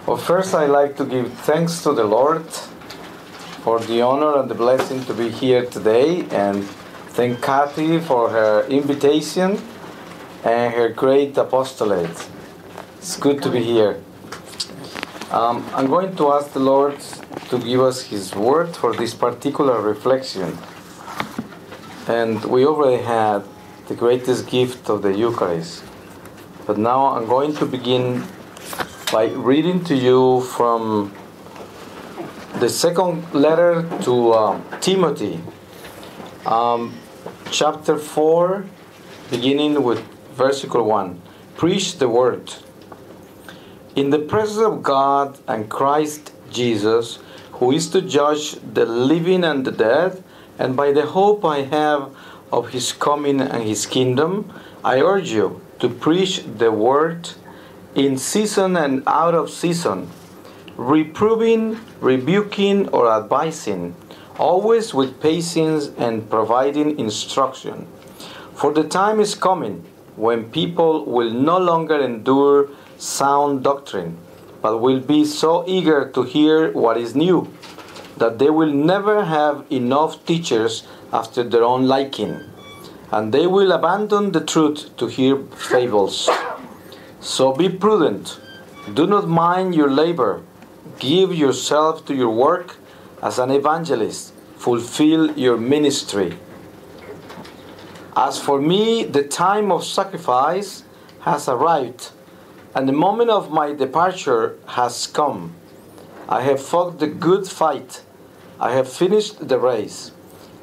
Well, first I'd like to give thanks to the Lord for the honor and the blessing to be here today, and thank Kathy for her invitation and her great apostolate. It's good to be here. I'm going to ask the Lord to give us His word for this particular reflection. And we already had the greatest gift of the Eucharist. But now I'm going to begin by reading to you from the second letter to Timothy, chapter 4, beginning with versicle 1. Preach the word. In the presence of God and Christ Jesus, who is to judge the living and the dead, and by the hope I have of His coming and His kingdom, I urge you to preach the word in season and out of season, reproving, rebuking, or advising, always with patience and providing instruction. For the time is coming when people will no longer endure sound doctrine, but will be so eager to hear what is new, that they will never have enough teachers after their own liking, and they will abandon the truth to hear fables. So be prudent, do not mind your labor, give yourself to your work as an evangelist, fulfill your ministry. As for me, the time of sacrifice has arrived, and the moment of my departure has come. I have fought the good fight, I have finished the race,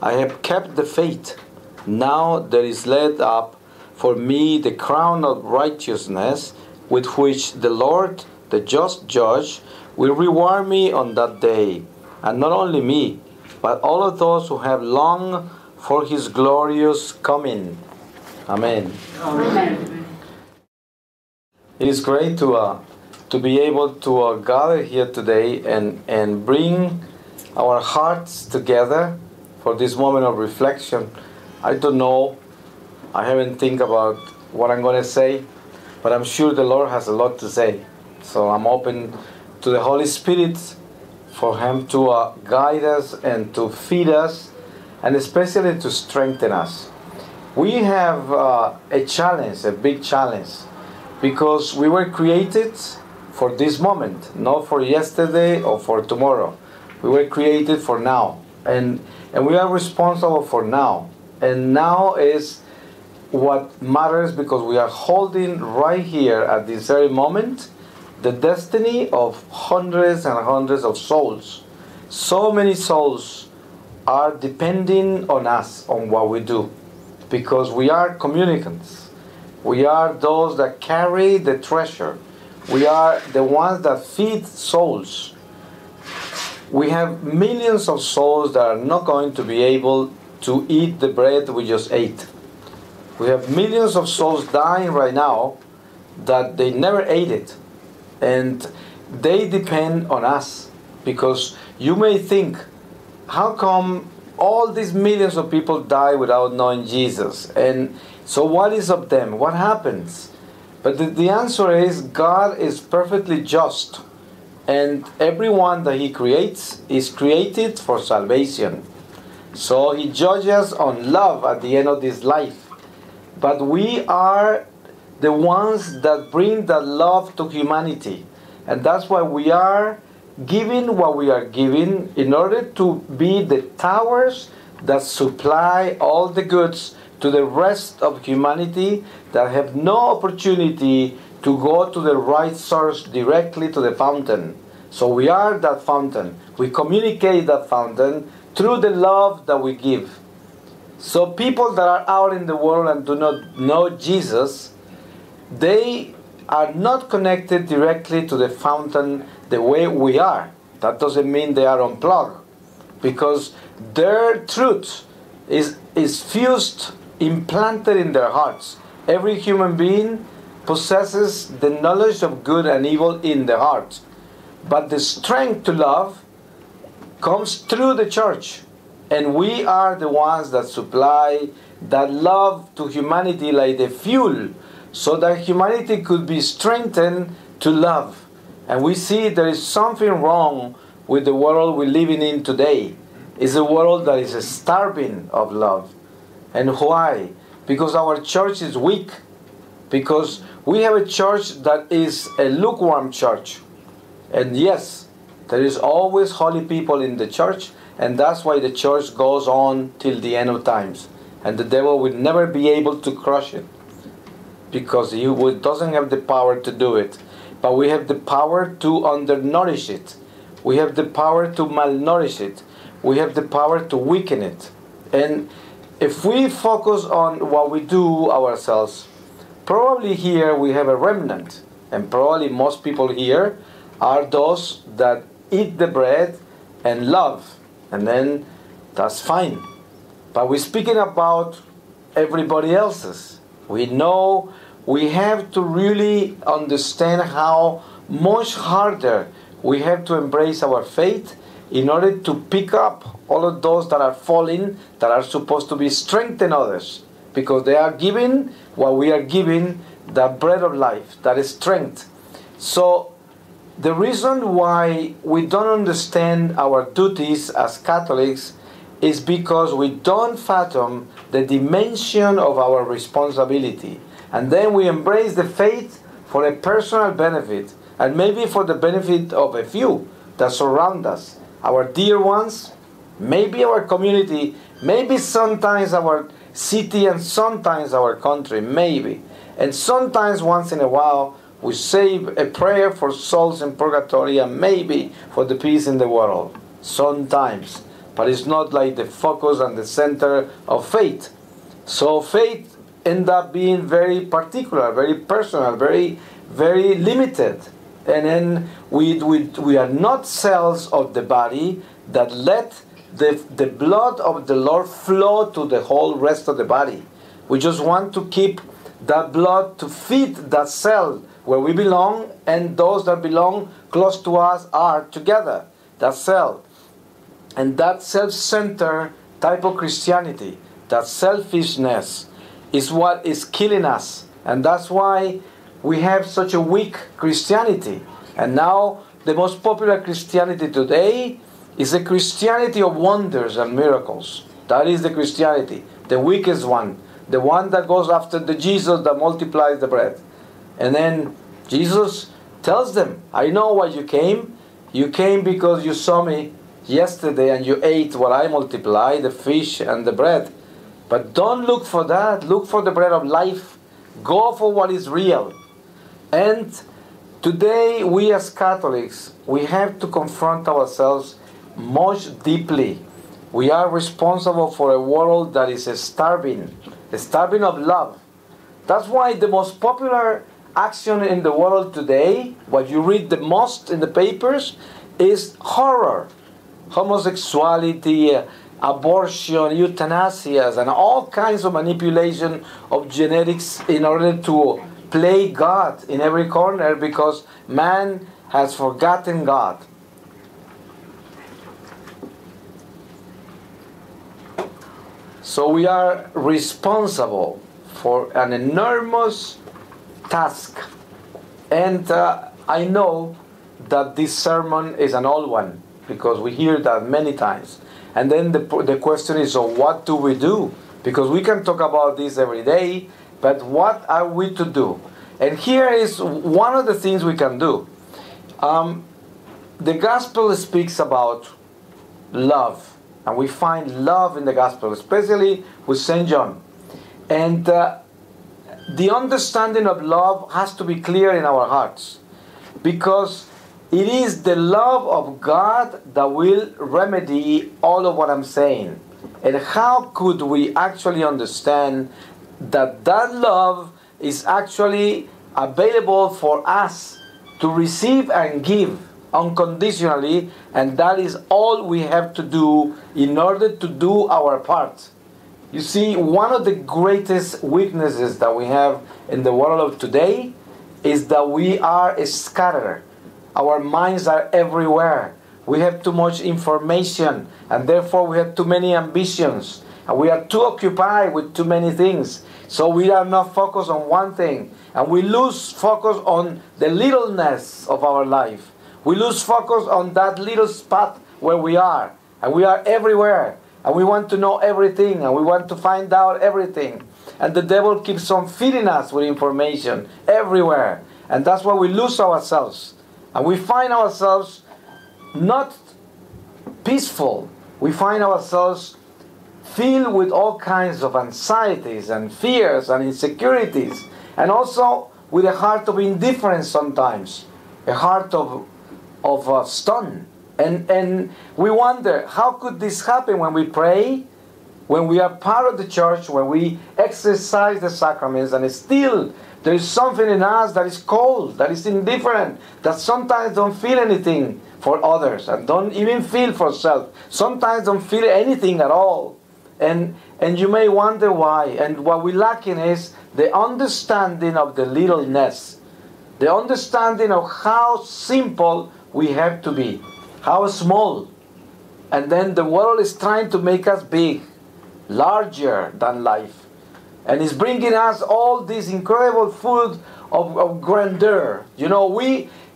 I have kept the faith. Now there is laid up for me the crown of righteousness, with which the Lord, the just judge, will reward me on that day, and not only me, but all of those who have longed for His glorious coming. Amen. Amen. It is great to be able to gather here today and bring our hearts together for this moment of reflection. I don't know, I haven't think about what I'm going to say, but I'm sure the Lord has a lot to say. So I'm open to the Holy Spirit for Him to guide us and to feed us, and especially to strengthen us. We have a challenge, a big challenge, because we were created for this moment, not for yesterday or for tomorrow. We were created for now, and we are responsible for now. And now is what matters, because we are holding right here at this very moment the destiny of hundreds and hundreds of souls. So many souls are depending on us, on what we do, because we are communicants. We are those that carry the treasure. We are the ones that feed souls. We have millions of souls that are not going to be able to eat the bread we just ate. We have millions of souls dying right now that they never ate it. And they depend on us. Because you may think, how come all these millions of people die without knowing Jesus? And so what is of them? What happens? But the answer is, God is perfectly just. And everyone that He creates is created for salvation. So He judges on love at the end of this life. But we are the ones that bring that love to humanity. And that's why we are giving what we are giving, in order to be the towers that supply all the goods to the rest of humanity that have no opportunity to go to the right source, directly to the fountain. So we are that fountain. We communicate that fountain through the love that we give. So people that are out in the world and do not know Jesus, they are not connected directly to the fountain the way we are. That doesn't mean they are unplugged, because their truth is fused, implanted in their hearts. Every human being possesses the knowledge of good and evil in the heart. But the strength to love comes through the church. And we are the ones that supply that love to humanity like the fuel, so that humanity could be strengthened to love. And we see there is something wrong with the world we're living in today. It's a world that is starving of love. And why? Because our church is weak. Because we have a church that is a lukewarm church. And yes, there is always holy people in the church, and that's why the church goes on till the end of times. And the devil will never be able to crush it, because he doesn't have the power to do it. But we have the power to undernourish it. We have the power to malnourish it. We have the power to weaken it. And if we focus on what we do ourselves, probably here we have a remnant. And probably most people here are those that eat the bread and love. And then that's fine. But we're speaking about everybody else's. We know we have to really understand how much harder we have to embrace our faith in order to pick up all of those that are falling, that are supposed to be strengthen others. Because they are giving what we are giving, the bread of life, that is strength. So the reason why we don't understand our duties as Catholics is because we don't fathom the dimension of our responsibility. And then we embrace the faith for a personal benefit, and maybe for the benefit of a few that surround us, our dear ones, maybe our community, maybe sometimes our city, and sometimes our country, maybe. And sometimes, once in a while, we say a prayer for souls in purgatory, and maybe for the peace in the world. Sometimes. But it's not like the focus and the center of faith. So faith ends up being very particular, very personal, very, very limited. And then we are not cells of the body that let the blood of the Lord flow to the whole rest of the body. We just want to keep that blood to feed that cell where we belong, and those that belong close to us are together, that cell. And that self-centered type of Christianity, that selfishness, is what is killing us. And that's why we have such a weak Christianity. And now the most popular Christianity today is a Christianity of wonders and miracles. That is the Christianity, the weakest one, the one that goes after the Jesus that multiplies the bread. And then Jesus tells them, I know why you came. You came because you saw me yesterday and you ate what I multiplied, the fish and the bread. But don't look for that. Look for the bread of life. Go for what is real. And today, we as Catholics, we have to confront ourselves much deeply. We are responsible for a world that is starving of love. That's why the most popular action in the world today, what you read the most in the papers, is horror. Homosexuality, abortion, euthanasia, and all kinds of manipulation of genetics in order to play God in every corner, because man has forgotten God. So we are responsible for an enormous task. And I know that this sermon is an old one, because we hear that many times. And then the question is, so what do we do? Because we can talk about this every day, but what are we to do? And here is one of the things we can do. The gospel speaks about love. And we find love in the gospel, especially with St. John. And the understanding of love has to be clear in our hearts, because it is the love of God that will remedy all of what I'm saying. And how could we actually understand that that love is actually available for us to receive and give unconditionally, and that is all we have to do in order to do our part. You see, one of the greatest weaknesses that we have in the world of today is that we are scattered. Our minds are everywhere. We have too much information, and therefore we have too many ambitions. And we are too occupied with too many things. So we are not focused on one thing. And we lose focus on the littleness of our life. We lose focus on that little spot where we are. And we are everywhere. And we want to know everything. And we want to find out everything. And the devil keeps on feeding us with information everywhere. And that's why we lose ourselves. And we find ourselves not peaceful. We find ourselves filled with all kinds of anxieties and fears and insecurities. And also with a heart of indifference sometimes. A heart of stone. And we wonder, how could this happen when we pray? When we are part of the church, when we exercise the sacraments, and still there is something in us that is cold, that is indifferent, that sometimes don't feel anything for others, and don't even feel for self. Sometimes don't feel anything at all. And you may wonder why. And what we're lacking is the understanding of the littleness. The understanding of how simple we have to be. How small. And then the world is trying to make us big. Larger than life, and it's bringing us all this incredible food of grandeur. You know,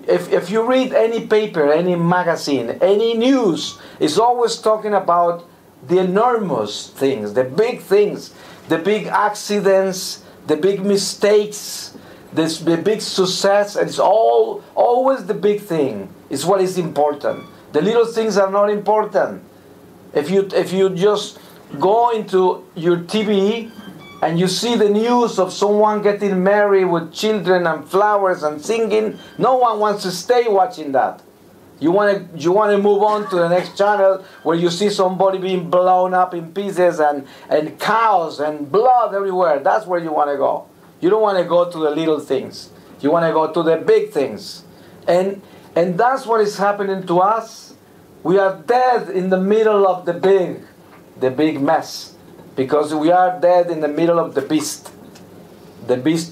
if you read any paper, any magazine, any news, it's always talking about the enormous things, the big things, the big accidents, the big mistakes, the big success. And it's always the big thing is what is important. The little things are not important. If you just go into your TV and you see the news of someone getting married with children and flowers and singing, no one wants to stay watching that. You want to move on to the next channel where you see somebody being blown up in pieces and cows and blood everywhere. That's where you want to go. You don't want to go to the little things. You want to go to the big things. And that's what is happening to us. We are dead in the middle of the big mess, because we are dead in the middle of the beast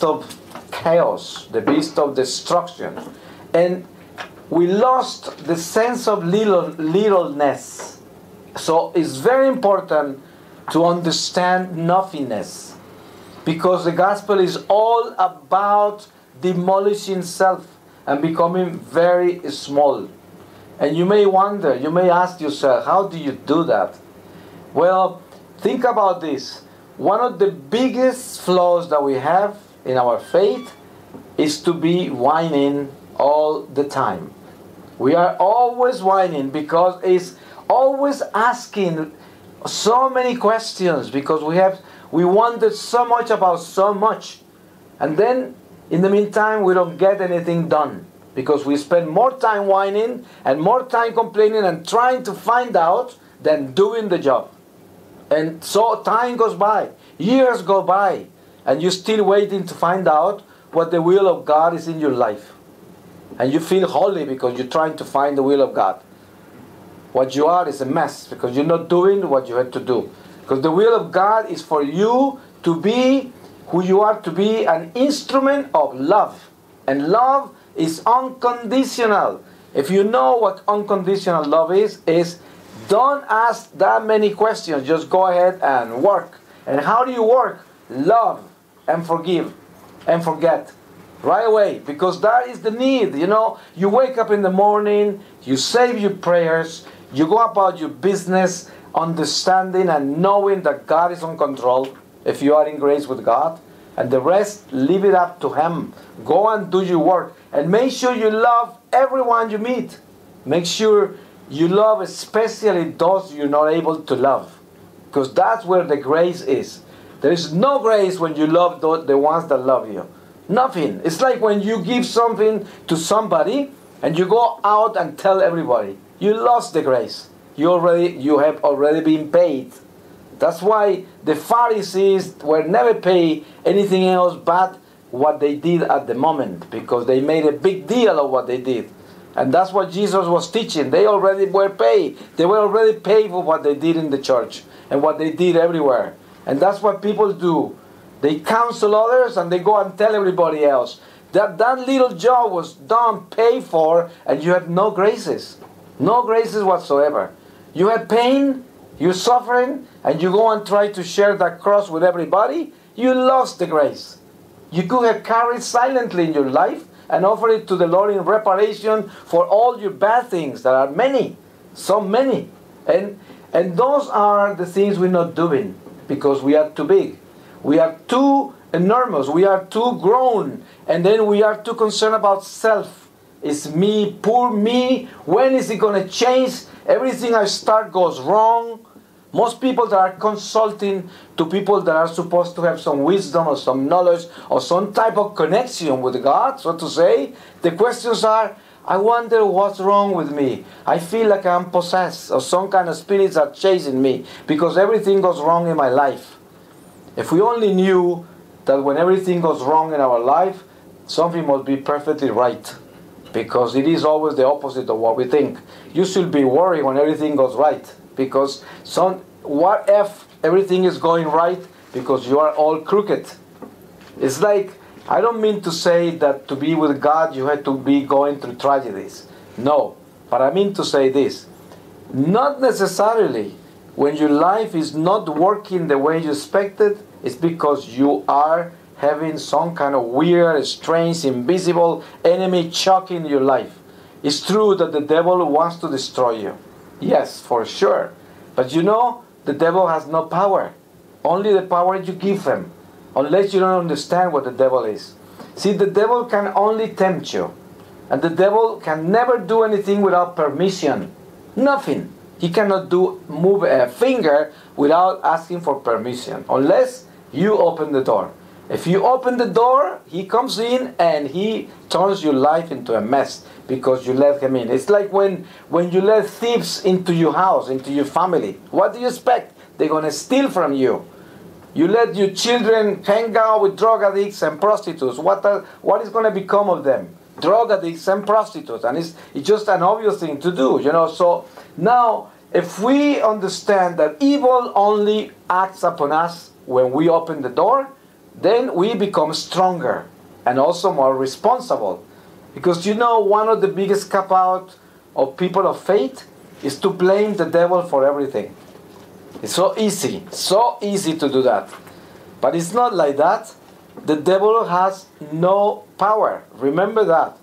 of chaos, the beast of destruction. And we lost the sense of littleness. So it's very important to understand nothingness, because the gospel is all about demolishing self and becoming very small. And you may wonder, you may ask yourself, how do you do that? Well, think about this. One of the biggest flaws that we have in our faith is to be whining all the time. We are always whining because it's always asking so many questions, because we wondered so much about so much. And then, in the meantime, we don't get anything done, because we spend more time whining and more time complaining and trying to find out than doing the job. And so time goes by, years go by, and you're still waiting to find out what the will of God is in your life. And you feel holy because you're trying to find the will of God. What you are is a mess, because you're not doing what you have to do. Because the will of God is for you to be who you are, to be an instrument of love. And love is unconditional. If you know what unconditional love is don't ask that many questions. Just go ahead and work. And how do you work? Love and forgive and forget right away, because that is the need. You know, you wake up in the morning, you say your prayers, you go about your business, understanding and knowing that God is in control if you are in grace with God, and the rest, leave it up to Him. Go and do your work, and make sure you love everyone you meet. Make sure you love especially those you're not able to love, because that's where the grace is. There is no grace when you love the ones that love you. Nothing. It's like when you give something to somebody and you go out and tell everybody. You lost the grace. You have already been paid. That's why the Pharisees were never paid anything else but what they did at the moment, because they made a big deal of what they did. And that's what Jesus was teaching. They already were paid. They were already paid for what they did in the church and what they did everywhere. And that's what people do. They counsel others and they go and tell everybody else. That little job was done, paid for, and you had no graces. No graces whatsoever. You had pain, You're suffering and you go and try to share that cross with everybody, you lost the grace. You could have carried silently in your life and offer it to the Lord in reparation for all your bad things. There are many, so many. And those are the things we're not doing because we are too big. We are too enormous. We are too grown. And then we are too concerned about self. It's me, poor me. When is it going to change? Everything I start goes wrong. Most people that are consulting to people that are supposed to have some wisdom or some knowledge or some type of connection with God, so to say, the questions are, I wonder what's wrong with me. I feel like I'm possessed or some kind of spirits are chasing me because everything goes wrong in my life. If we only knew that when everything goes wrong in our life, something must be perfectly right. Because it is always the opposite of what we think. You should be worried when everything goes right. Because what if everything is going right because you are all crooked? It's like, I don't mean to say that to be with God you have to be going through tragedies. No. But I mean to say this. Not necessarily when your life is not working the way you expected, it's because you are having some kind of weird, strange, invisible enemy choking your life. It's true that the devil wants to destroy you. Yes, for sure. But you know, the devil has no power. Only the power you give him. Unless you don't understand what the devil is. See, the devil can only tempt you. And the devil can never do anything without permission. Nothing. He cannot move a finger without asking for permission. Unless you open the door. If you open the door, he comes in and he turns your life into a mess because you let him in. It's like when you let thieves into your house, into your family. What do you expect? They're going to steal from you. You let your children hang out with drug addicts and prostitutes. What is going to become of them? Drug addicts and prostitutes. And it's just an obvious thing to do, you know. So now, if we understand that evil only acts upon us when we open the door, then we become stronger and also more responsible. Because you know, one of the biggest cop-out of people of faith is to blame the devil for everything. It's so easy to do that. But it's not like that. The devil has no power. Remember that.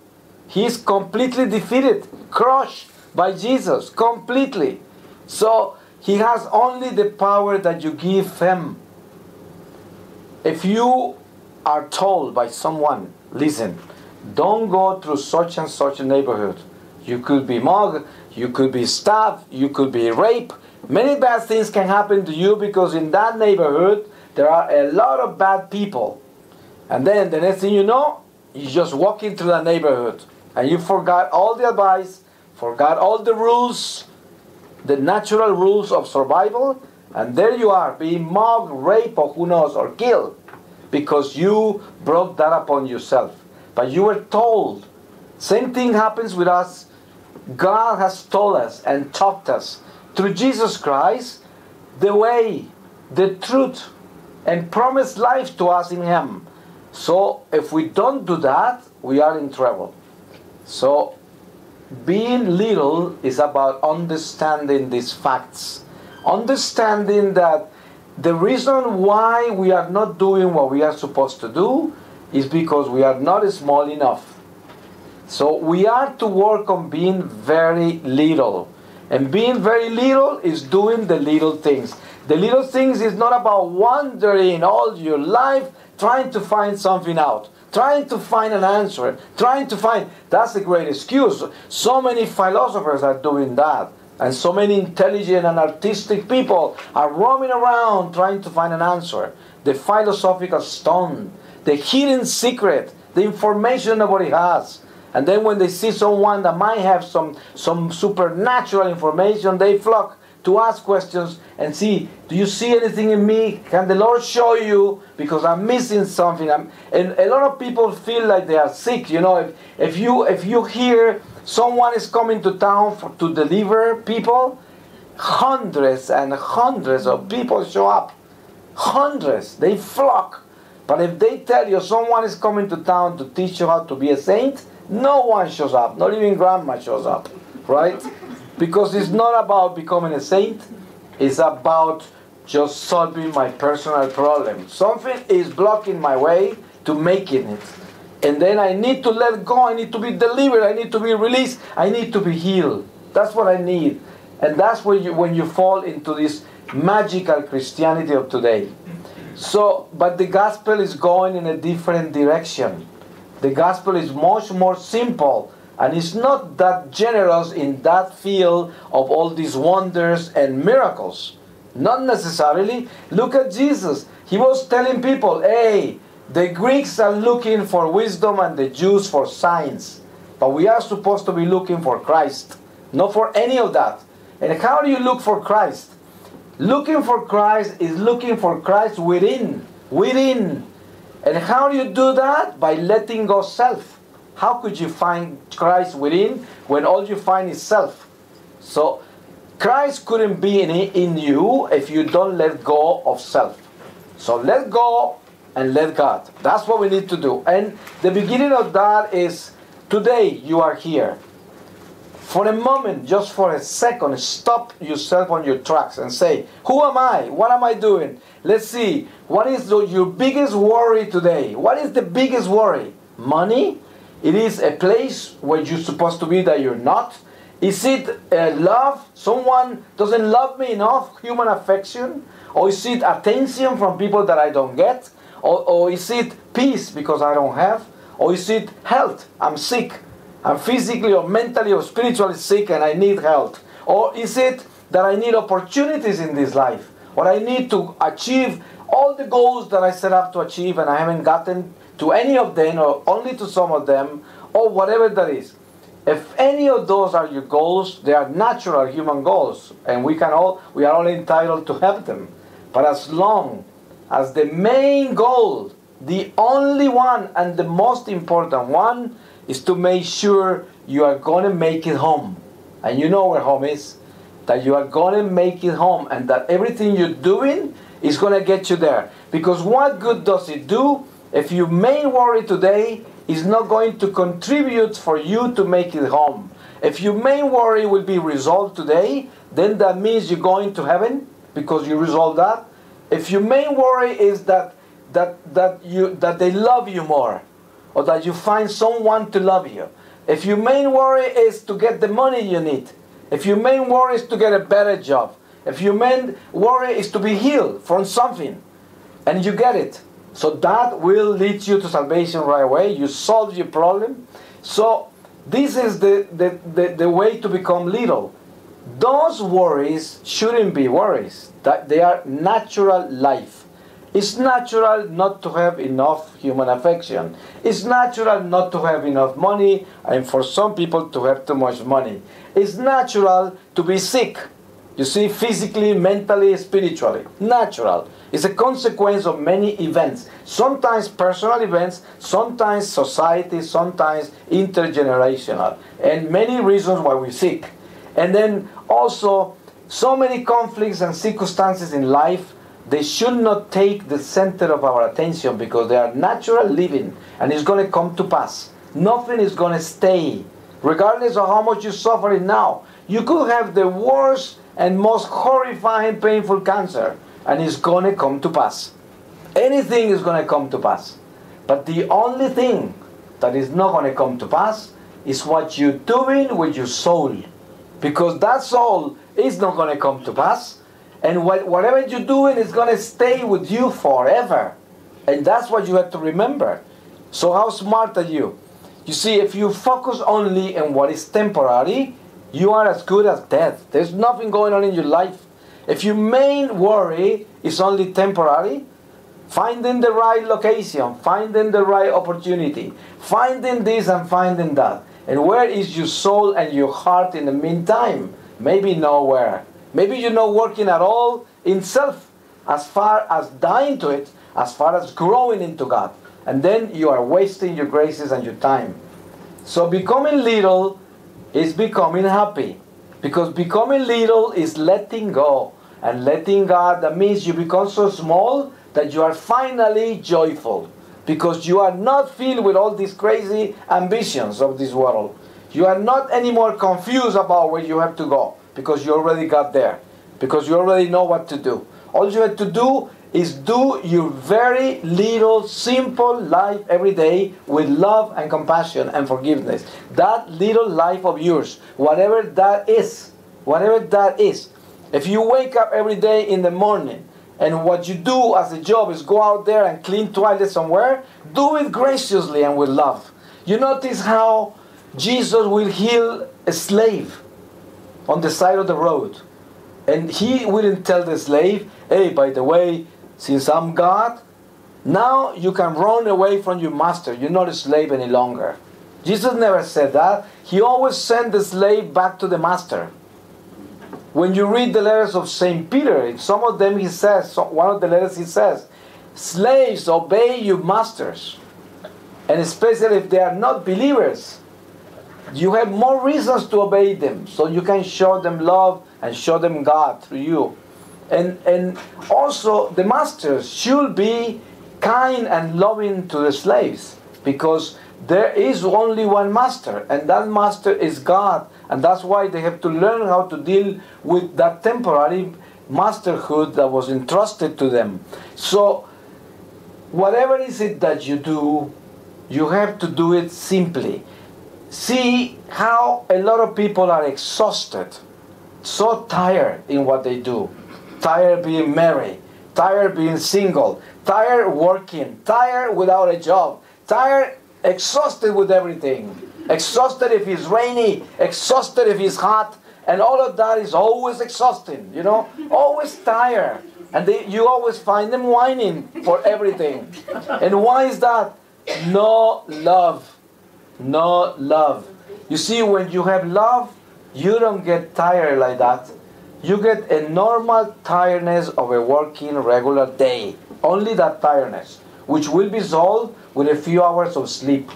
He's completely defeated, crushed by Jesus, completely. So he has only the power that you give him. If you are told by someone, listen, don't go through such and such a neighborhood. You could be mugged, you could be stabbed, you could be raped. Many bad things can happen to you because in that neighborhood there are a lot of bad people. And then the next thing you know, you're just walking through that neighborhood and you forgot all the advice, forgot all the rules, the natural rules of survival. And there you are, being mugged, raped, or who knows, or killed. Because you brought that upon yourself. But you were told. Same thing happens with us. God has told us and taught us through Jesus Christ the way, the truth, and promised life to us in Him. So if we don't do that, we are in trouble. So being little is about understanding these facts. Understanding that the reason why we are not doing what we are supposed to do is because we are not small enough. So we are to work on being very little. And being very little is doing the little things. The little things is not about wandering all your life trying to find something out. Trying to find an answer. That's a great excuse. So many philosophers are doing that. And so many intelligent and artistic people are roaming around trying to find an answer. The philosophical stone, the hidden secret, the information nobody has. And then when they see someone that might have some supernatural information, they flock to ask questions and see, do you see anything in me? Can the Lord show you? Because I'm missing something. And a lot of people feel like they are sick. You know, if you hear someone is coming to town to deliver people, hundreds and hundreds of people show up. Hundreds. They flock. But if they tell you someone is coming to town to teach you how to be a saint, no one shows up. Not even grandma shows up. Right? Because it's not about becoming a saint. is about just solving my personal problem. Something is blocking my way to making it. And then I need to let go, I need to be delivered, I need to be released, I need to be healed. That's what I need. And that's when you fall into this magical Christianity of today. So, but the gospel is going in a different direction. The gospel is much more simple, and it's not that generous in that field of all these wonders and miracles. Not necessarily. Look at Jesus. He was telling people, hey, the Greeks are looking for wisdom and the Jews for signs. But we are supposed to be looking for Christ, not for any of that. And how do you look for Christ? Looking for Christ is looking for Christ within. Within. And how do you do that? By letting go self. How could you find Christ within when all you find is self? So Christ couldn't be in you if you don't let go of self. So let go and let God. That's what we need to do. And the beginning of that is today you are here. For a moment, just for a second, stop yourself on your tracks and say, who am I? What am I doing? Let's see. What is your biggest worry today? What is the biggest worry? Money? It is a place where you're supposed to be that you're not. Is it love? Someone doesn't love me enough? Human affection? Or is it attention from people that I don't get? Or is it peace because I don't have? Or is it health? I'm sick. I'm physically or mentally or spiritually sick and I need health. Or is it that I need opportunities in this life? Or I need to achieve all the goals that I set up to achieve and I haven't gotten to any of them or only to some of them or whatever that is. If any of those are your goals, they are natural human goals and we are all entitled to have them. But as long as the main goal, the only one and the most important one, is to make sure you are going to make it home. And you know where home is. That you are going to make it home and that everything you're doing is going to get you there. Because what good does it do if your main worry today is not going to contribute for you to make it home? If your main worry will be resolved today, then that means you're going to heaven because you resolved that. If your main worry is that they love you more, or that you find someone to love you. If your main worry is to get the money you need, if your main worry is to get a better job, if your main worry is to be healed from something, and you get it, so that will lead you to salvation right away. You solve your problem. So this is the way to become little. Those worries shouldn't be worries. That they are natural life. It's natural not to have enough human affection. It's natural not to have enough money, and for some people to have too much money. It's natural to be sick. You see, physically, mentally, spiritually. Natural. It's a consequence of many events. Sometimes personal events, sometimes society, sometimes intergenerational. And many reasons why we're sick. And then also, so many conflicts and circumstances in life, they should not take the center of our attention because they are natural living and it's going to come to pass. Nothing is going to stay. Regardless of how much you're suffering now, you could have the worst and most horrifying, painful cancer and it's going to come to pass. Anything is going to come to pass. But the only thing that is not going to come to pass is what you're doing with your soul. Because that soul is not going to come to pass. And whatever you're doing is going to stay with you forever. And that's what you have to remember. So how smart are you? You see, if you focus only on what is temporary, you are as good as dead. There's nothing going on in your life. If your main worry is only temporary, finding the right location, finding the right opportunity, finding this and finding that. And where is your soul and your heart in the meantime? Maybe nowhere. Maybe you're not working at all in self, as far as dying to it, as far as growing into God. And then you are wasting your graces and your time. So becoming little is becoming happy. Because becoming little is letting go. And letting God, that means you become so small that you are finally joyful. Because you are not filled with all these crazy ambitions of this world. You are not anymore confused about where you have to go. Because you already got there. because you already know what to do. All you have to do is do your very little simple life every day with love and compassion and forgiveness. That little life of yours, whatever that is, if you wake up every day in the morning and what you do as a job is go out there and clean toilets somewhere, do it graciously and with love. You notice how Jesus will heal a slave on the side of the road. And he wouldn't tell the slave, hey, by the way, since I'm God, now you can run away from your master. You're not a slave any longer. Jesus never said that. He always sent the slave back to the master. When you read the letters of St. Peter, in some of them he says, one of the letters he says, slaves, obey your masters. And especially if they are not believers, you have more reasons to obey them, so you can show them love and show them God through you. And also the masters should be kind and loving to the slaves, because there is only one master, and that master is God. And that's why they have to learn how to deal with that temporary masterhood that was entrusted to them. So whatever is it that you do, you have to do it simply. See how a lot of people are exhausted, so tired in what they do. Tired being married, tired being single, tired working, tired without a job, tired, exhausted with everything. Exhausted if it's rainy, exhausted if it's hot, and all of that is always exhausting, you know, always tired. And you always find them whining for everything. And why is that? No love. No love. You see, when you have love, you don't get tired like that. You get a normal tiredness of a working regular day. Only that tiredness, which will be solved with a few hours of sleep.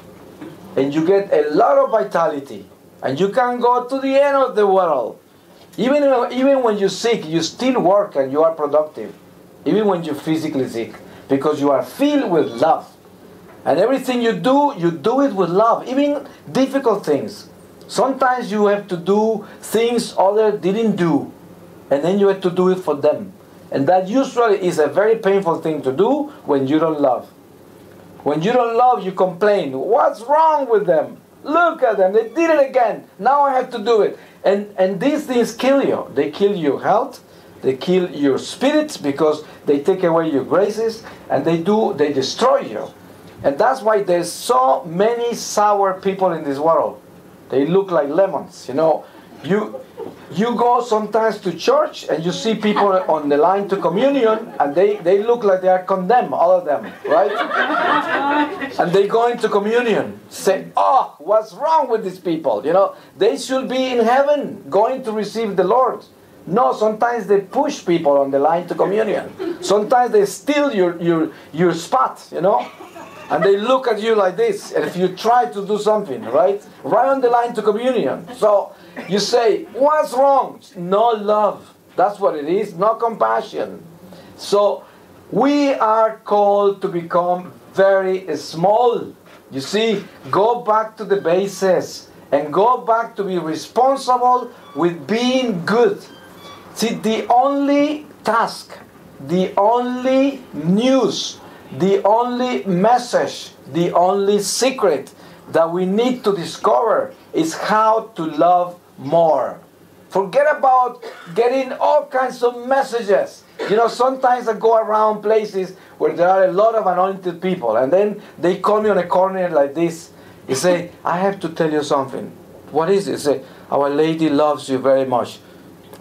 And you get a lot of vitality. And you can go to the end of the world. Even when you're sick, you still work and you are productive. Even when you're physically sick. Because you are filled with love. And everything you do it with love. Even difficult things. Sometimes you have to do things others didn't do. And then you have to do it for them. And that usually is a very painful thing to do when you don't love. When you don't love, you complain. What's wrong with them? Look at them. They did it again. Now I have to do it. And these things kill you. They kill your health. They kill your spirits because they take away your graces. And they destroy you. And that's why there's so many sour people in this world. They look like lemons, you know. You go sometimes to church and you see people on the line to communion and they look like they are condemned, all of them, right? And they go into communion, say, oh, what's wrong with these people? You know, they should be in heaven going to receive the Lord. No, sometimes they push people on the line to communion. Sometimes they steal your spot, you know. And they look at you like this. And if you try to do something, right on the line to communion. So you say, what's wrong? No love. That's what it is. No compassion. So we are called to become very small. You see, go back to the basis. And go back to be responsible with being good. See, the only task, the only news, the only message, the only secret that we need to discover is how to love more. Forget about getting all kinds of messages. You know, sometimes I go around places where there are a lot of anointed people and then they call me on a corner like this. They say, I have to tell you something. What is it? They say, Our Lady loves you very much.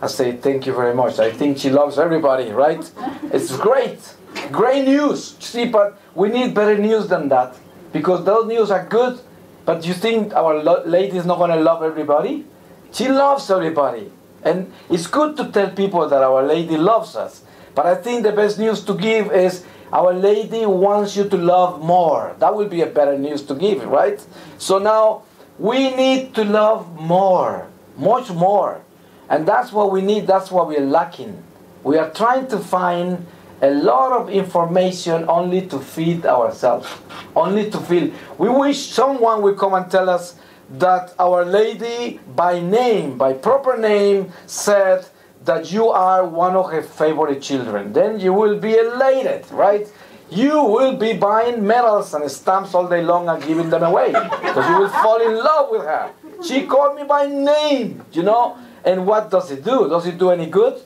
I say, thank you very much. I think she loves everybody, right? It's great. Great news. See, but we need better news than that. Because those news are good, but you think Our Lady is not going to love everybody? She loves everybody. And it's good to tell people that Our Lady loves us. But I think the best news to give is Our Lady wants you to love more. That would be a better news to give, right? So now, we need to love more. Much more. And that's what we need. That's what we're lacking. We are trying to find a lot of information only to feed ourselves, only to feel. We wish someone would come and tell us that Our Lady by name, by proper name, said that you are one of her favorite children. Then you will be elated, right? You will be buying medals and stamps all day long and giving them away because you will fall in love with her. She called me by name, you know. And what does it do? Does it do any good?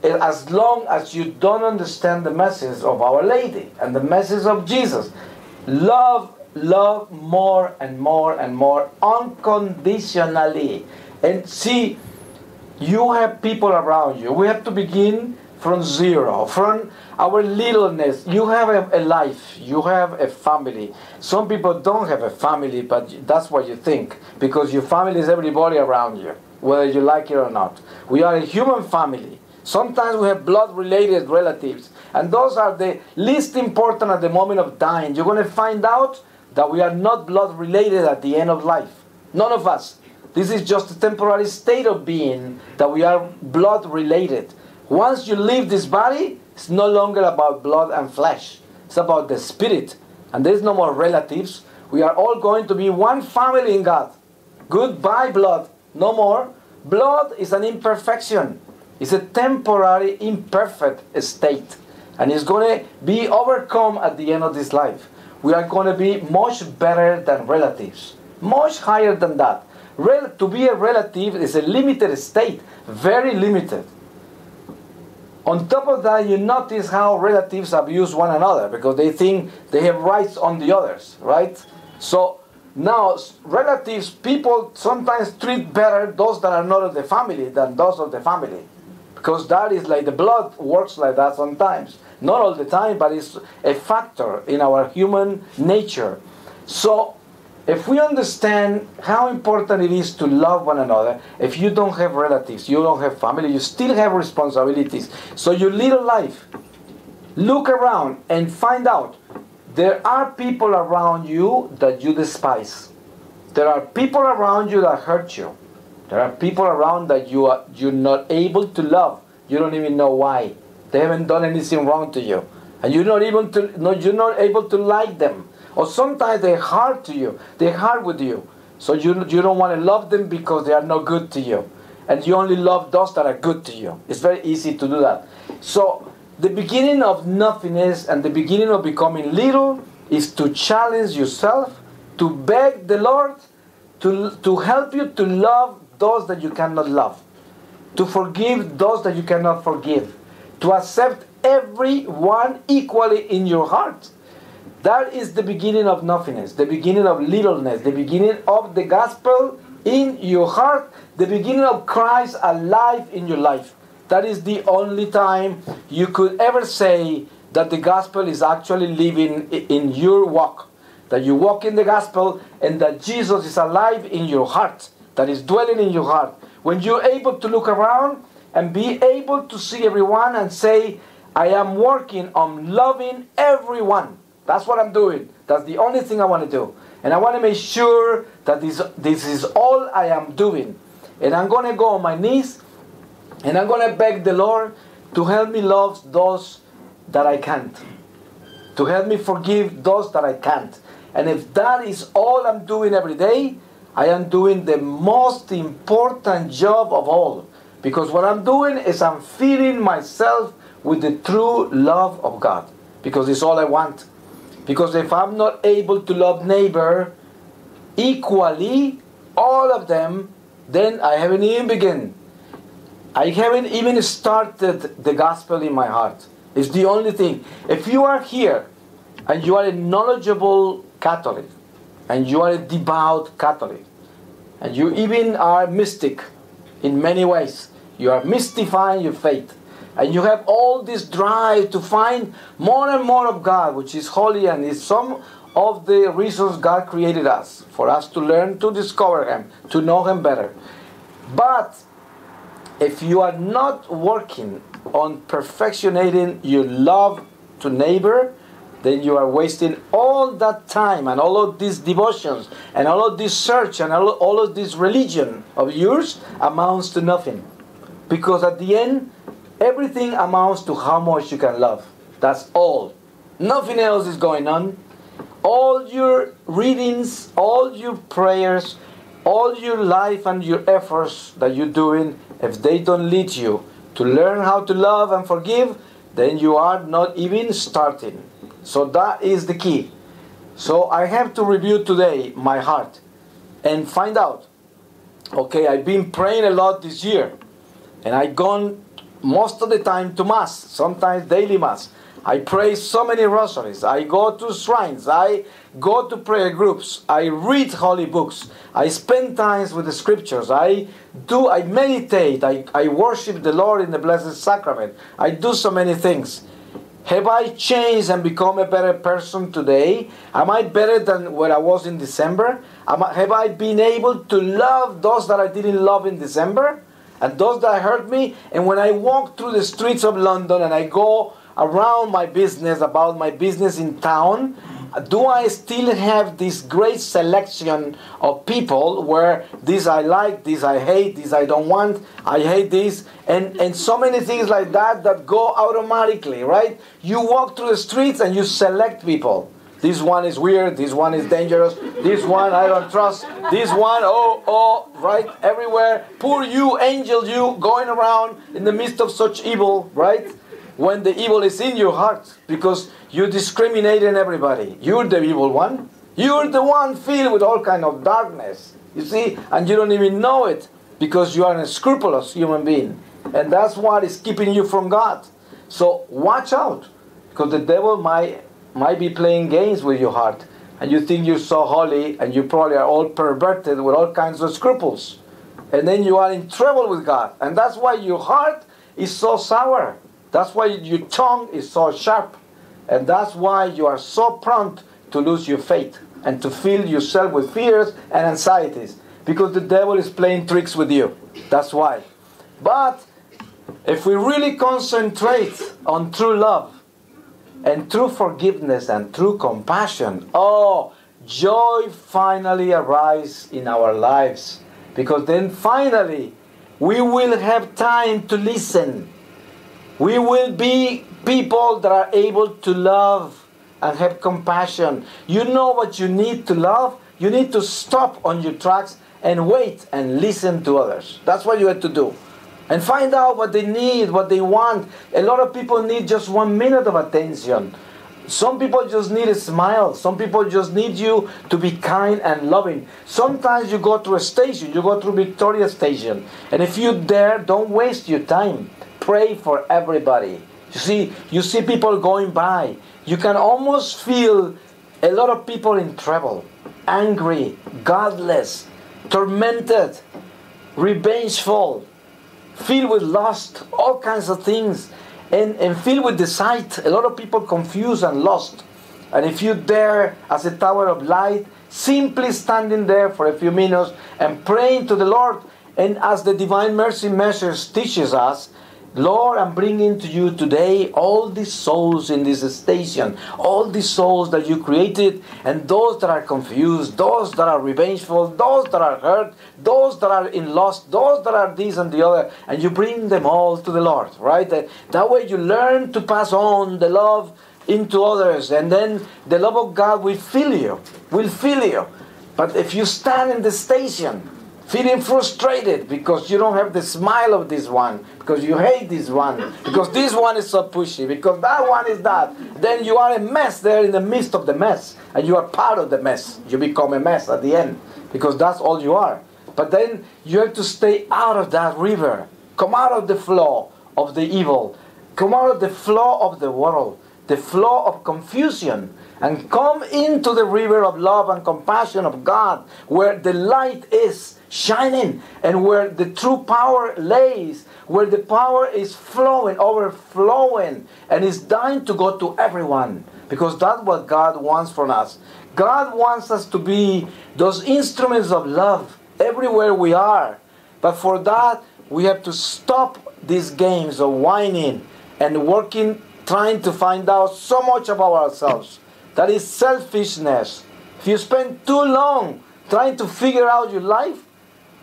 As long as you don't understand the message of Our Lady and the message of Jesus. Love more and more and more unconditionally. And see, you have people around you. We have to begin from zero, from our littleness. You have a life, you have a family. Some people don't have a family, but that's what you think, because your family is everybody around you, whether you like it or not. We are a human family. Sometimes we have blood-related relatives, and those are the least important at the moment of dying. You're going to find out that we are not blood-related at the end of life. None of us. This is just a temporary state of being that we are blood-related. Once you leave this body, it's no longer about blood and flesh. It's about the spirit. And there's no more relatives. We are all going to be one family in God. Goodbye, blood. No more. Blood is an imperfection. It's a temporary, imperfect state. And it's going to be overcome at the end of this life. We are going to be much better than relatives. Much higher than that. To be a relative is a limited state. Very limited. On top of that, you notice how relatives abuse one another because they think they have rights on the others, right? So now, relatives, people sometimes treat better those that are not of the family than those of the family. Because that is like the blood works like that sometimes. Not all the time, but it's a factor in our human nature. So, if we understand how important it is to love one another, if you don't have relatives, you don't have family, you still have responsibilities. So you lead a life. Look around and find out. There are people around you that you despise. There are people around you that hurt you. There are people around that you're not able to love. You don't even know why. They haven't done anything wrong to you. And you're not able to like them. Or sometimes they're hard to you. They're hard with you. So you don't want to love them because they are not good to you. And you only love those that are good to you. It's very easy to do that. So the beginning of nothingness and the beginning of becoming little is to challenge yourself, to beg the Lord to help you to love those that you cannot love, to forgive those that you cannot forgive, to accept everyone equally in your heart. That is the beginning of nothingness, the beginning of littleness, the beginning of the gospel in your heart, the beginning of Christ alive in your life. That is the only time you could ever say that the gospel is actually living in your walk. That you walk in the gospel and that Jesus is alive in your heart, that is dwelling in your heart. When you're able to look around and be able to see everyone and say, I am working on loving everyone. That's what I'm doing. That's the only thing I want to do. And I want to make sure that this is all I am doing. And I'm going to go on my knees and I'm going to beg the Lord to help me love those that I can't. To help me forgive those that I can't. And if that is all I'm doing every day, I am doing the most important job of all. Because what I'm doing is I'm feeding myself with the true love of God. Because it's all I want. Because if I'm not able to love neighbor equally, all of them, then I haven't even begun. I haven't even started the gospel in my heart. It's the only thing. If you are here and you are a knowledgeable Catholic, and you are a devout Catholic, and you even are mystic in many ways, you are mystifying your faith, and you have all this drive to find more and more of God, which is holy, and is some of the reasons God created us, for us to learn to discover Him, to know Him better. But if you are not working on perfectionating your love to neighbor, then you are wasting all that time and all of these devotions and all of this search and all of this religion of yours amounts to nothing. Because at the end, everything amounts to how much you can love. That's all. Nothing else is going on. All your readings, all your prayers, all your life and your efforts that you're doing, if they don't lead you to learn how to love and forgive, then you are not even starting. So that is the key. So I have to review today my heart and find out, okay, I've been praying a lot this year, and I've gone most of the time to Mass, sometimes daily Mass. I pray so many rosaries. I go to shrines. I go to prayer groups. I read holy books. I spend times with the scriptures. I meditate. I worship the Lord in the Blessed Sacrament. I do so many things. Have I changed and become a better person today? Am I better than where I was in December? Have I been able to love those that I didn't love in December? And those that hurt me? And when I walk through the streets of London and I go around my business, about my business in town, do I still have this great selection of people where this I like, this I hate, this I don't want, I hate this, and so many things like that that go automatically, right? You walk through the streets and you select people. This one is weird, this one is dangerous, this one I don't trust, this one, right? Everywhere. Poor you, angel you, going around in the midst of such evil, right? When the evil is in your heart, because you discriminate in everybody. You're the evil one. You're the one filled with all kind of darkness. You see, and you don't even know it, because you are an unscrupulous human being. And that's what is keeping you from God. So watch out, because the devil might be playing games with your heart. And you think you're so holy, and you probably are all perverted with all kinds of scruples. And then you are in trouble with God. And that's why your heart is so sour. That's why your tongue is so sharp. And that's why you are so prompt to lose your faith and to fill yourself with fears and anxieties. Because the devil is playing tricks with you. That's why. But if we really concentrate on true love and true forgiveness and true compassion, joy finally arrives in our lives. Because then finally we will have time to listen. We will be people that are able to love and have compassion. You know what you need to love? You need to stop on your tracks and wait and listen to others. That's what you have to do. And find out what they need, what they want. A lot of people need just 1 minute of attention. Some people just need a smile. Some people just need you to be kind and loving. Sometimes you go through a station. You go through Victoria Station. And if you're there, don't waste your time. Pray for everybody. You see people going by. You can almost feel a lot of people in trouble, angry, godless, tormented, revengeful, filled with lust, all kinds of things, and filled with desire. A lot of people confused and lost. And if you're there as a tower of light, simply standing there for a few minutes and praying to the Lord, and as the Divine Mercy Message teaches us, Lord, I'm bringing to you today all these souls in this station, all these souls that you created, and those that are confused, those that are revengeful, those that are hurt, those that are in lust, those that are this and the other, and you bring them all to the Lord, right? That way you learn to pass on the love into others, and then the love of God will fill you, But if you stand in the station, feeling frustrated because you don't have the smile of this one, because you hate this one, because this one is so pushy, because that one is that, then you are a mess there in the midst of the mess, and you are part of the mess. You become a mess at the end, because that's all you are. But then you have to stay out of that river. Come out of the flow of the evil. Come out of the flow of the world, the flow of confusion, and come into the river of love and compassion of God, where the light is shining, and where the true power lays, where the power is flowing, overflowing, and is dying to go to everyone, because that's what God wants from us. God wants us to be those instruments of love everywhere we are. But for that, we have to stop these games of whining and working, trying to find out so much about ourselves. That is selfishness. If you spend too long trying to figure out your life,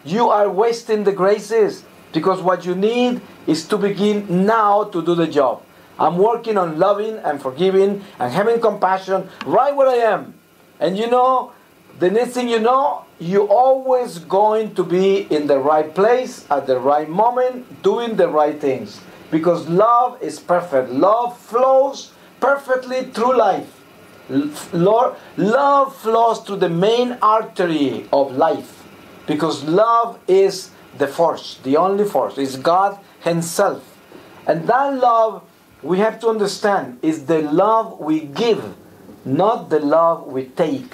you are wasting the graces, because what you need is to begin now to do the job. I'm working on loving and forgiving and having compassion right where I am. And the next thing you know, you're always going to be in the right place at the right moment, doing the right things. Because love is perfect. Love flows perfectly through life. Love flows through the main artery of life. Because love is the force, the only force. It's God Himself. And that love, we have to understand, is the love we give, not the love we take.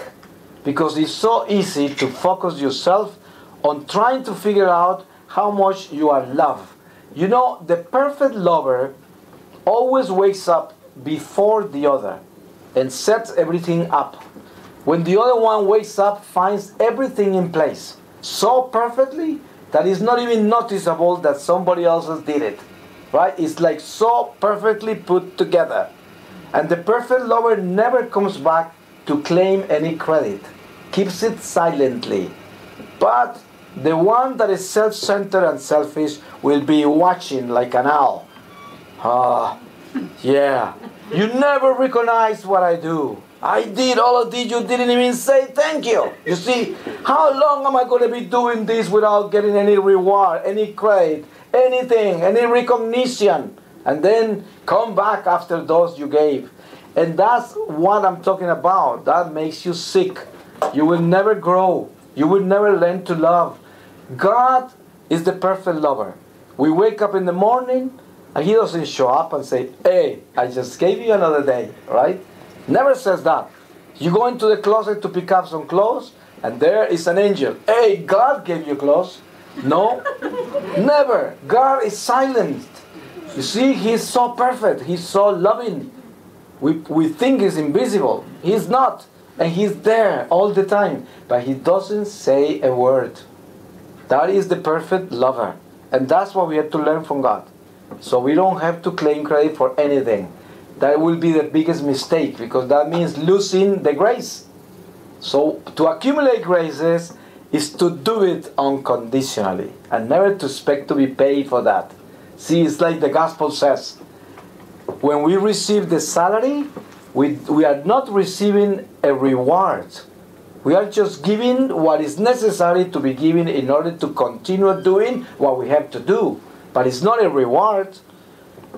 Because it's so easy to focus yourself on trying to figure out how much you are loved. You know, the perfect lover always wakes up before the other and sets everything up. When the other one wakes up, finds everything in place so perfectly that it's not even noticeable that somebody else did it. Right? It's like so perfectly put together. And the perfect lover never comes back to claim any credit. Keeps it silently. But the one that is self-centered and selfish will be watching like an owl. Yeah. You never recognize what I do. I did all of this, you didn't even say thank you. You see, how long am I going to be doing this without getting any reward, any credit, anything, any recognition? And then come back after those you gave. And that's what I'm talking about. That makes you sick. You will never grow. You will never learn to love. God is the perfect lover. We wake up in the morning and He doesn't show up and say, hey, I just gave you another day, right? Never says that. You go into the closet to pick up some clothes and there is an angel. Hey, God gave you clothes. No, never. God is silent. You see, He's so perfect. He's so loving. We think He's invisible. He's not. And He's there all the time. But He doesn't say a word. That is the perfect lover. And that's what we have to learn from God. So we don't have to claim credit for anything. That will be the biggest mistake, because that means losing the grace. So to accumulate graces is to do it unconditionally and never to expect to be paid for that. See, it's like the gospel says. When we receive the salary, we are not receiving a reward. We are just giving what is necessary to be given in order to continue doing what we have to do. But it's not a reward.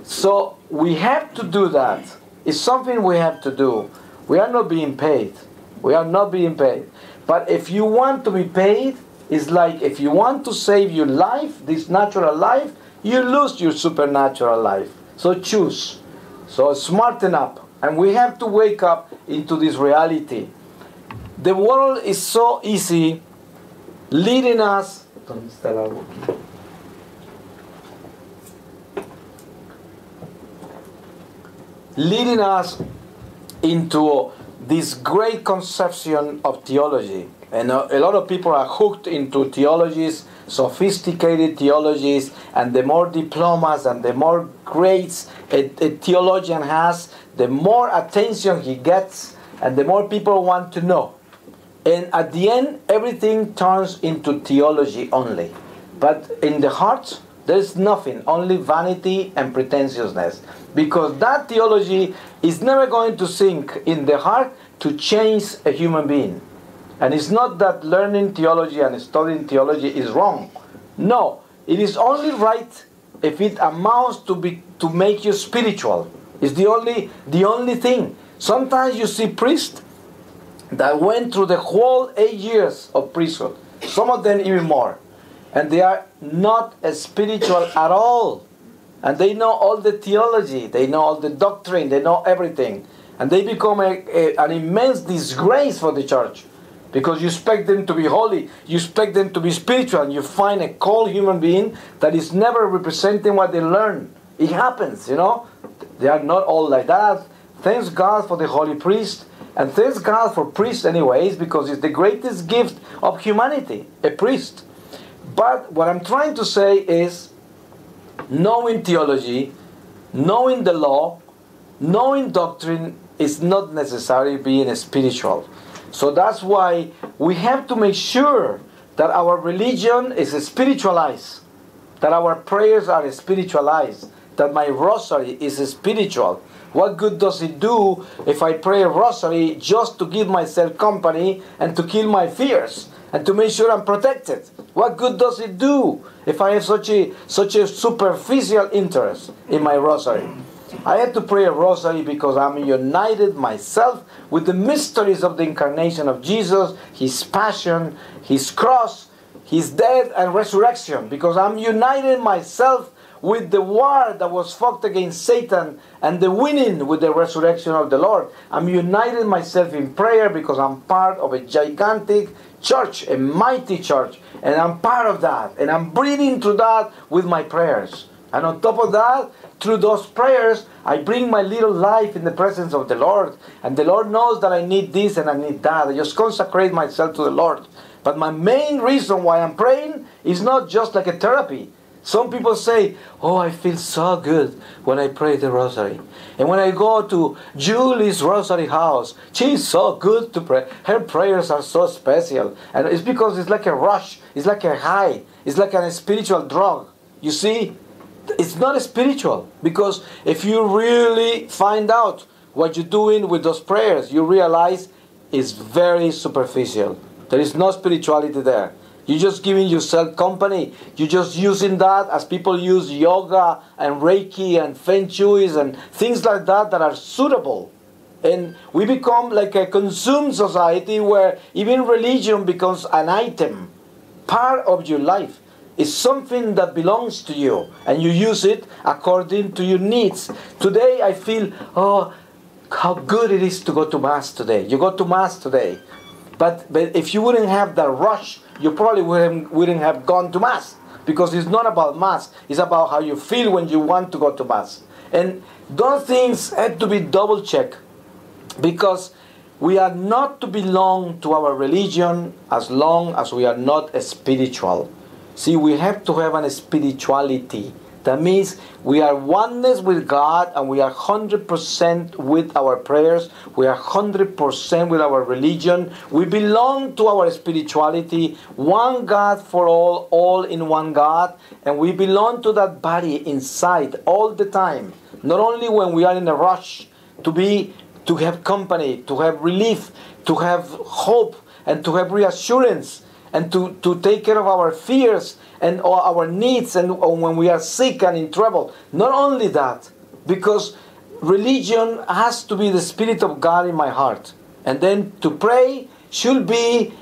So we have to do that. It's something we have to do. We are not being paid. We are not being paid. But if you want to be paid, it's like if you want to save your life, this natural life, you lose your supernatural life. So choose. So smarten up. And we have to wake up into this reality. The world is so easy leading us. Leading us into this great conception of theology. And a lot of people are hooked into theologies, sophisticated theologies, and the more diplomas and the more grades a theologian has, the more attention he gets, and the more people want to know. And at the end, everything turns into theology only. But in the heart, there's nothing, only vanity and pretentiousness. Because that theology is never going to sink in the heart to change a human being. And it's not that learning theology and studying theology is wrong. No, it is only right if it amounts to make you spiritual. It's the only thing. Sometimes you see priests that went through the whole 8 years of priesthood. Some of them even more. And they are not as spiritual at all. And they know all the theology, they know all the doctrine, they know everything. And they become an immense disgrace for the church. Because you expect them to be holy, you expect them to be spiritual, and you find a cold human being that is never representing what they learn. It happens, you know. They are not all like that. Thanks God for the holy priest. And thanks God for priests anyways, because it's the greatest gift of humanity, a priest. But what I'm trying to say is, knowing theology, knowing the law, knowing doctrine is not necessarily being spiritual. So that's why we have to make sure that our religion is spiritualized, that our prayers are spiritualized, that my rosary is spiritual. What good does it do if I pray a rosary just to give myself company and to kill my fears and to make sure I'm protected? What good does it do if I have such a superficial interest in my rosary? I had to pray a rosary because I'm united myself with the mysteries of the incarnation of Jesus, His passion, His cross, His death and resurrection, because I'm united myself with the war that was fought against Satan and the winning with the resurrection of the Lord. I'm united myself in prayer because I'm part of a gigantic church, a mighty church, and I'm part of that, and I'm breathing through that with my prayers. And on top of that, through those prayers, I bring my little life in the presence of the Lord, and the Lord knows that I need this and I need that. I just consecrate myself to the Lord. But my main reason why I'm praying is not just like a therapy. Some people say, oh, I feel so good when I pray the rosary. And when I go to Julie's rosary house, she's so good to pray. Her prayers are so special. And it's because it's like a rush. It's like a high. It's like a spiritual drug. You see, it's not spiritual. Because if you really find out what you're doing with those prayers, you realize it's very superficial. There is no spirituality there. You're just giving yourself company. You're just using that as people use yoga and Reiki and Feng Shui and things like that are suitable. And we become like a consumed society where even religion becomes an item, part of your life. It's something that belongs to you, and you use it according to your needs. Today I feel, oh, how good it is to go to Mass today. You go to Mass today. But if you wouldn't have that rush, you probably wouldn't have gone to Mass. Because it's not about Mass. It's about how you feel when you want to go to Mass. And those things have to be double-checked. Because we are not to belong to our religion as long as we are not spiritual. See, we have to have a spirituality. That means we are oneness with God, and we are 100% with our prayers. We are 100% with our religion. We belong to our spirituality. One God for all in one God. And we belong to that body inside all the time. Not only when we are in a rush to have company, to have relief, to have hope, and to have reassurance, and to take care of our fears and our needs, and when we are sick and in trouble. Not only that, because religion has to be the Spirit of God in my heart. And then to pray should be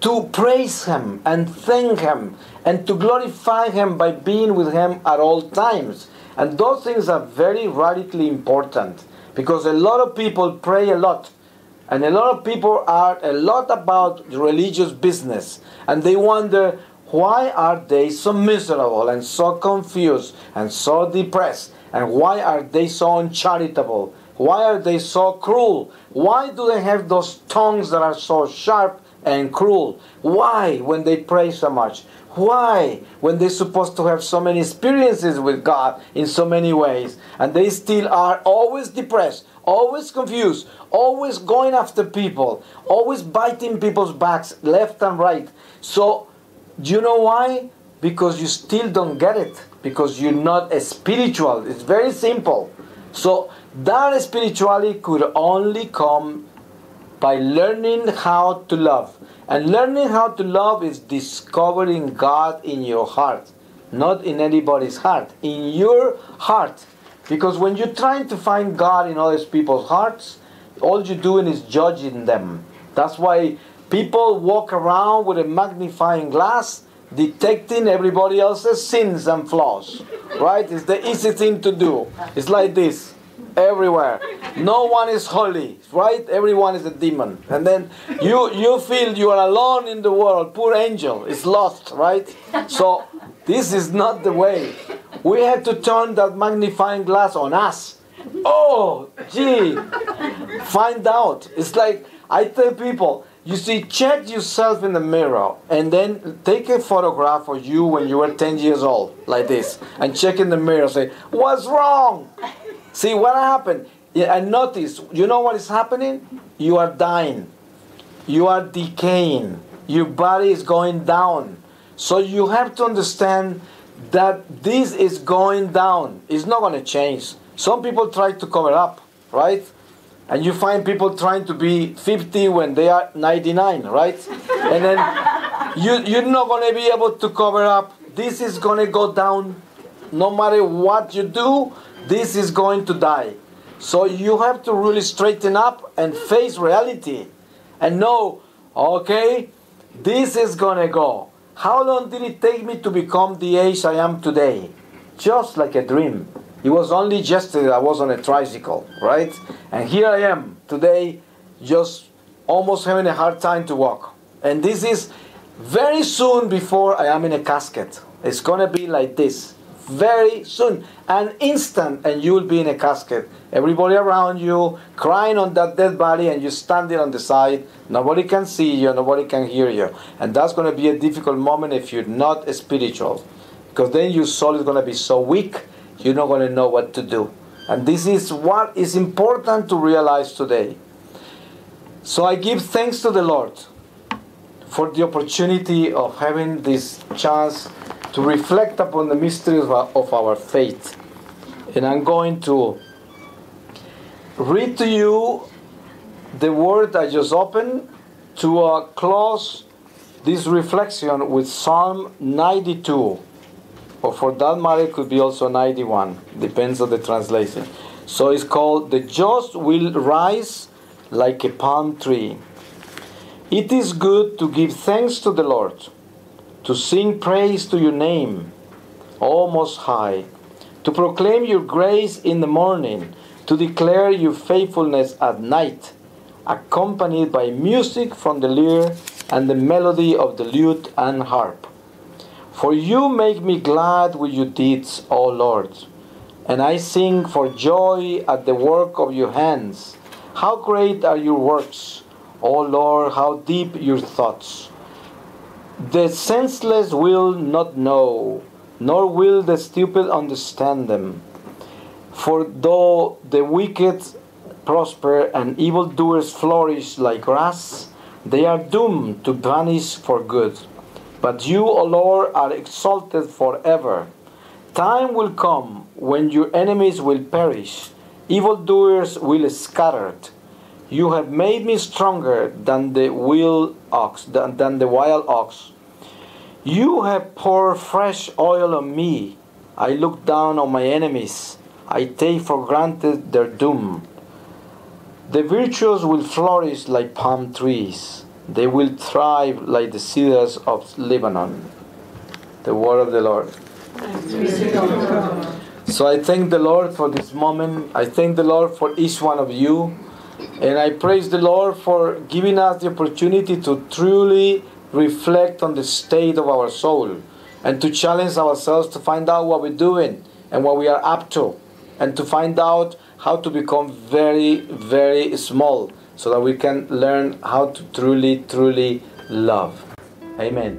to praise Him and thank Him and to glorify Him by being with Him at all times. And those things are very radically important, because a lot of people pray a lot. And a lot of people are a lot about religious business. And they wonder, why are they so miserable and so confused and so depressed? And why are they so uncharitable? Why are they so cruel? Why do they have those tongues that are so sharp and cruel? Why, when they pray so much? Why, when they're supposed to have so many experiences with God in so many ways, and they still are always depressed, always confused, always going after people, always biting people's backs left and right? So, do you know why? Because you still don't get it. Because you're not a spiritual. It's very simple. So, that spirituality could only come by learning how to love. And learning how to love is discovering God in your heart. Not in anybody's heart. In your heart. Because when you're trying to find God in other people's hearts, all you're doing is judging them. That's why people walk around with a magnifying glass, detecting everybody else's sins and flaws. Right? It's the easy thing to do. It's like this. Everywhere. No one is holy, right? Everyone is a demon. And then you feel you are alone in the world. Poor angel is lost, right? So this is not the way. We have to turn that magnifying glass on us. Oh, gee. Find out. It's like I tell people, you see, check yourself in the mirror and then take a photograph of you when you were 10 years old, like this, and check in the mirror and say, what's wrong? See what happened? And notice, you know what is happening? You are dying. You are decaying. Your body is going down. So you have to understand that this is going down. It's not going to change. Some people try to cover up, right? And you find people trying to be 50 when they are 99, right? And then you're not going to be able to cover up. This is going to go down. No matter what you do, this is going to die. So you have to really straighten up and face reality. And know, okay, this is going to go. How long did it take me to become the age I am today? Just like a dream. It was only yesterday I was on a tricycle, right? And here I am today, just almost having a hard time to walk. And this is very soon before I am in a casket. It's going to be like this. Very soon. An instant and you will be in a casket. Everybody around you crying on that dead body and you standing on the side. Nobody can see you. Nobody can hear you. And that's going to be a difficult moment if you're not spiritual. Because then your soul is going to be so weak, you're not going to know what to do. And this is what is important to realize today. So I give thanks to the Lord for the opportunity of having this chance to reflect upon the mysteries of our faith. And I'm going to read to you the word I just opened to close this reflection with Psalm 92. Or for that matter, it could be also 91. Depends on the translation. So it's called, "The just will rise like a palm tree." It is good to give thanks to the Lord, to sing praise to your name, O Most High, to proclaim your grace in the morning, to declare your faithfulness at night, accompanied by music from the lyre and the melody of the lute and harp. For you make me glad with your deeds, O Lord, and I sing for joy at the work of your hands. How great are your works, O Lord, how deep your thoughts. The senseless will not know, nor will the stupid understand them. For though the wicked prosper and evildoers flourish like grass, they are doomed to vanish for good. But you, O Lord, are exalted forever. Time will come when your enemies will perish, evildoers will scatter. You have made me stronger than the wild ox. You have poured fresh oil on me. I look down on my enemies. I take for granted their doom. The virtuous will flourish like palm trees. They will thrive like the cedars of Lebanon. The word of the Lord. So I thank the Lord for this moment. I thank the Lord for each one of you. And I praise the Lord for giving us the opportunity to truly reflect on the state of our soul. And to challenge ourselves to find out what we're doing and what we are up to. And to find out how to become very, very small, so that we can learn how to truly, truly love. Amen.